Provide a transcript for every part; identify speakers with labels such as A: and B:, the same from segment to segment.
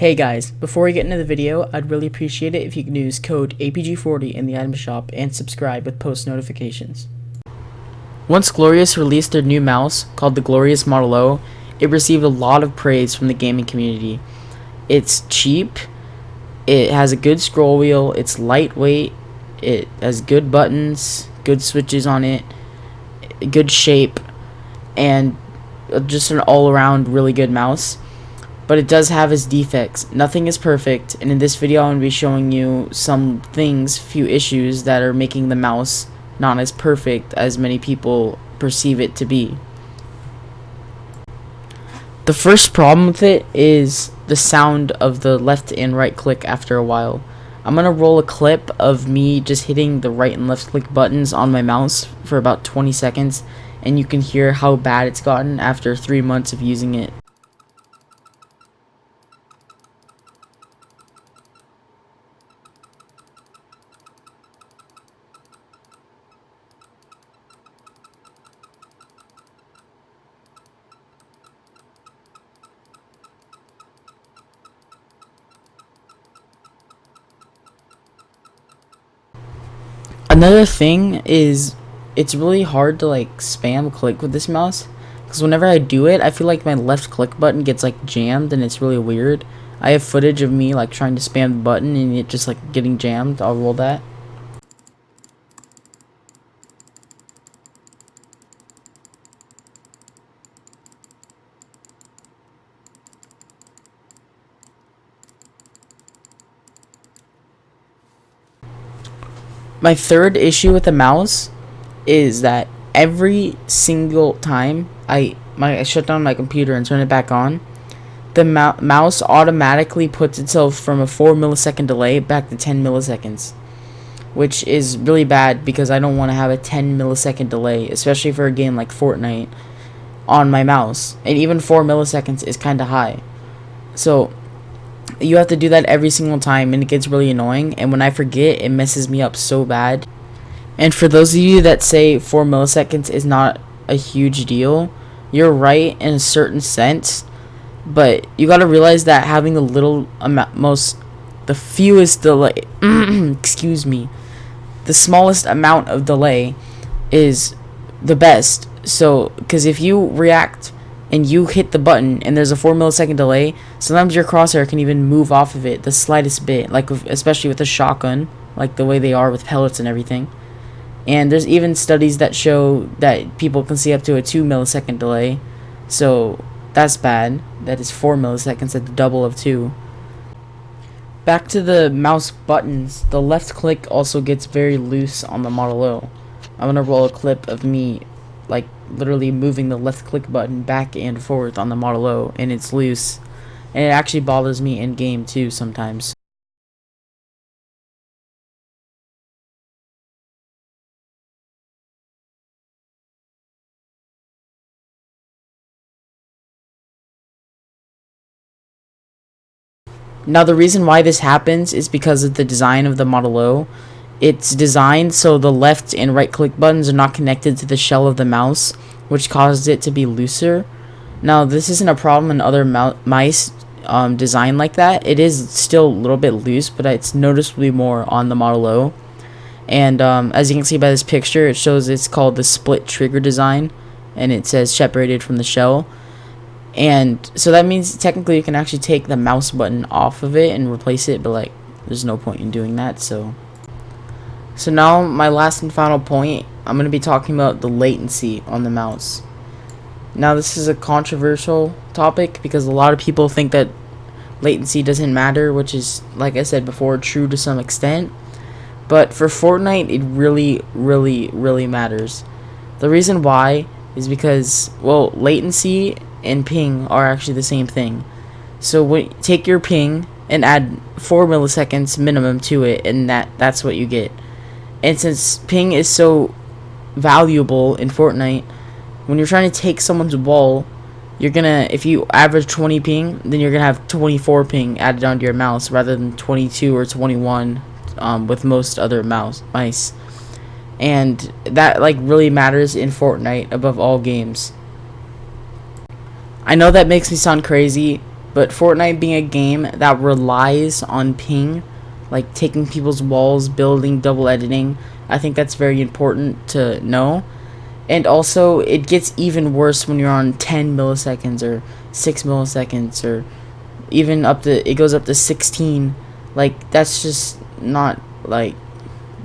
A: Hey guys, before we get into the video, I'd really appreciate it if you could use code APG40 in the item shop and subscribe with post notifications. Once Glorious released their new mouse, called the Gloriosu Model O, it received a lot of praise from the gaming community. It's cheap, it has a good scroll wheel, it's lightweight, it has good buttons, good switches on it, good shape, and just an all-around really good mouse. But it does have its defects. Nothing is perfect, and in this video I'm going to be showing you some things, few issues that are making the mouse not as perfect as many people perceive it to be. The first problem with it is the sound of the left and right click after a while. I'm going to roll a clip of me just hitting the right and left click buttons on my mouse for about 20 seconds, and you can hear how bad it's gotten after 3 months of using it. Another thing is it's really hard to spam click with this mouse, because whenever I do it I feel like my left click button gets jammed, and it's really weird. I have footage of me trying to spam the button and it just getting jammed. I'll roll that. My third issue with the mouse is that every single time I shut down my computer and turn it back on, the mouse automatically puts itself from a 4 millisecond delay back to 10 milliseconds, which is really bad because I don't want to have a 10 millisecond delay, especially for a game like Fortnite, on my mouse. And even 4 milliseconds is kind of high. So you have to do that every single time, and it gets really annoying, and when I forget, it messes me up so bad. And for those of you that say 4 milliseconds is not a huge deal, you're right in a certain sense, but you gotta realize that having a little the fewest delay excuse me, the smallest amount of delay is the best. So because if you react and you hit the button and there's a 4 millisecond delay, sometimes your crosshair can even move off of it the slightest bit, especially with a shotgun, the way they are with pellets and everything. And there's even studies that show that people can see up to a 2 millisecond delay, so that's bad. That is 4 milliseconds at the double of 2. Back to the mouse buttons, the left click also gets very loose on the Model O. I'm gonna roll a clip of me literally moving the left click button back and forth on the Model O, and it's loose, and it actually bothers me in game too sometimes. Now the reason why this happens is because of the design of the Model O. It's designed so the left and right click buttons are not connected to the shell of the mouse, which causes it to be looser. Now this isn't a problem in other mice designed like that. It is still a little bit loose, but it's noticeably more on the Model O. And as you can see by this picture, it shows it's called the split trigger design, and it says separated from the shell. And so that means technically you can actually take the mouse button off of it and replace it, but there's no point in doing that. So now my last and final point, I'm going to be talking about the latency on the mouse. Now this is a controversial topic because a lot of people think that latency doesn't matter, which is, like I said before, true to some extent. But for Fortnite, it really, really, really matters. The reason why is because, well, latency and ping are actually the same thing. So take your ping and add 4 milliseconds minimum to it, and that's what you get. And since ping is so valuable in Fortnite, when you're trying to take someone's wall, if you average 20 ping, then you're gonna have 24 ping added onto your mouse rather than 22 or 21 with most other mice. And that really matters in Fortnite above all games. I know that makes me sound crazy, But Fortnite being a game that relies on ping, like taking people's walls, building, double editing, I think that's very important to know. And also, it gets even worse when you're on 10 milliseconds or 6 milliseconds, or even it goes up to 16. Like, that's just not, like,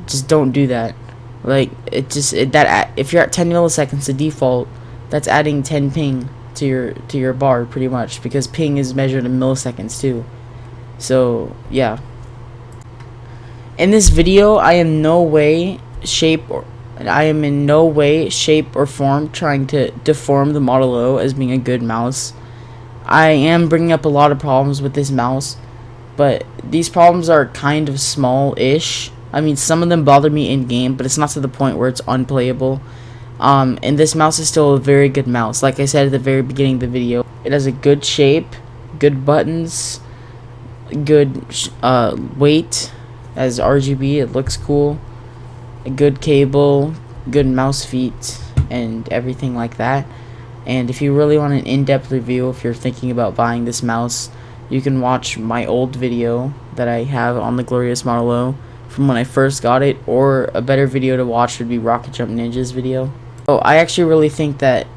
A: just don't do that. Like, if you're at 10 milliseconds, the default, that's adding 10 ping to your bar, pretty much, because ping is measured in milliseconds too. So yeah, in this video I am in no way, shape, or form trying to deform the Model O as being a good mouse. I am bringing up a lot of problems with this mouse, but these problems are kind of small-ish. I mean, some of them bother me in game, but it's not to the point where it's unplayable. And this mouse is still a very good mouse. Like I said at the very beginning of the video, it has a good shape, good buttons, good weight as RGB. It looks cool. A good cable, good mouse feet, and everything like that. And if you really want an in-depth review, if you're thinking about buying this mouse, you can watch my old video that I have on the Gloriosu Model O from when I first got it, or a better video to watch would be Rocket Jump Ninja's video. So I actually really think that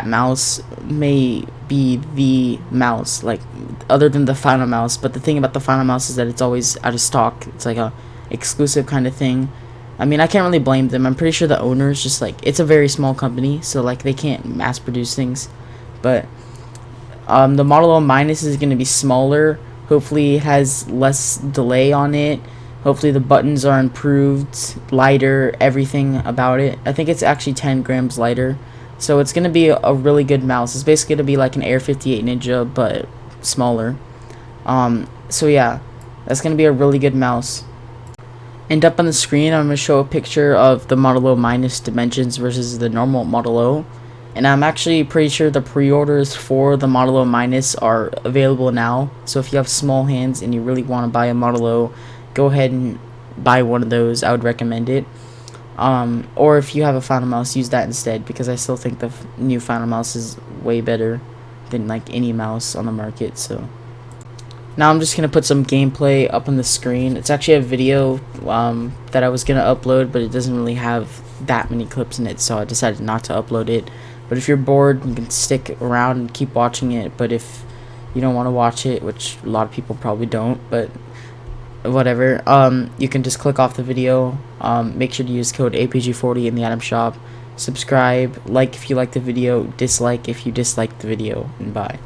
A: mouse may be the mouse, like, other than the final mouse. But the thing about the final mouse is that it's always out of stock. It's like a exclusive kind of thing. I mean, I can't really blame them. I'm pretty sure the owners just, like, it's a very small company, so like they can't mass produce things. But the Model O minus is going to be smaller. Hopefully it has less delay on it. Hopefully the buttons are improved, lighter, everything about it. I think it's actually 10 grams lighter. So it's going to be a really good mouse. It's basically going to be like an Air 58 Ninja, but smaller. So yeah, that's going to be a really good mouse. And up on the screen, I'm going to show a picture of the Model O minus dimensions versus the normal Model O. And I'm actually pretty sure the pre-orders for the Model O minus are available now. So if you have small hands and you really want to buy a Model O, go ahead and buy one of those. I would recommend it. Or if you have a final mouse, use that instead, because I still think the new final mouse is way better than like any mouse on the market. So now I'm just gonna put some gameplay up on the screen. It's actually a video that I was gonna upload, but it doesn't really have that many clips in it, so I decided not to upload it. But if you're bored, you can stick around and keep watching it. But if you don't want to watch it, which a lot of people probably don't, but whatever, you can just click off the video. Make sure to use code APG40 in the item shop. Subscribe, like if you like the video, dislike if you dislike the video, and bye.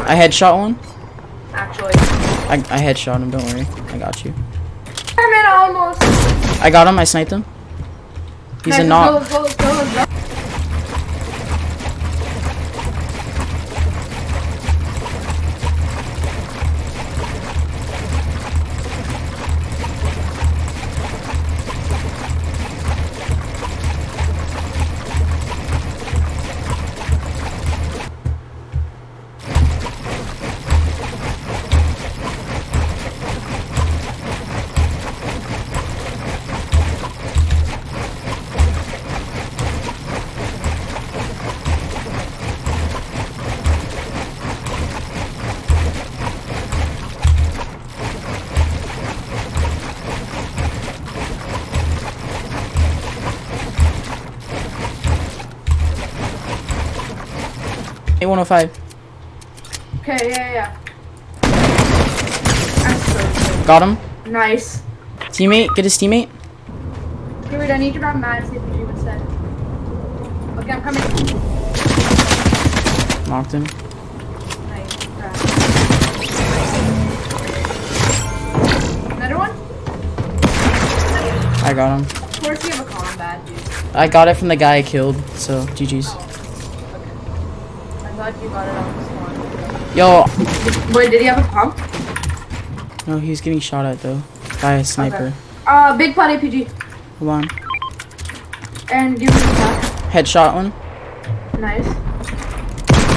A: I headshot one.
B: Actually,
A: I headshot him, don't worry. I got you.
B: I'm in almost.
A: I got him, I sniped him. He's a knock.
B: Go.
A: A105.
B: Okay, yeah.
A: Got him.
B: Nice.
A: Teammate, get his teammate.
B: Okay, wait, I need to grab mad CPU instead. Okay, I'm coming.
A: Knocked him.
B: Nice. Another one?
A: I got him.
B: Of course you have a combat, dude.
A: I got it from the guy I killed, so GG's.
B: I thought you got it on the spawn.
A: Yo.
B: Wait, did he have a pump?
A: No, he was getting shot at though by a sniper.
B: Okay. Big pot APG.
A: Hold on.
B: And give me the pot.
A: Headshot one.
B: Nice.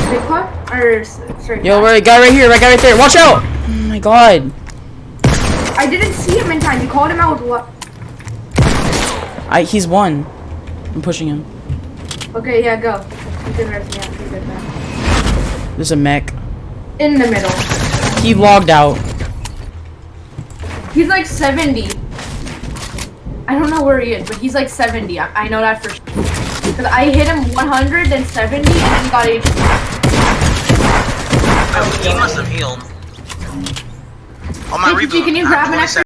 B: Big pot? Or straight
A: Yo,
B: pot?
A: guy right here, guy right there. Watch out! Oh my god.
B: I didn't see him in time. You called him out with what?
A: He's one. I'm pushing him.
B: Okay, yeah, go. You can res me out. You're good, man.
A: There's a mech.
B: In the middle.
A: He logged out.
B: He's like 70. I don't know where he is, but he's like 70. I know that for sure. Because I hit him 170 and then he got HP.
C: He must have healed. On my
B: Hey,
C: reboot.
B: can you grab an extra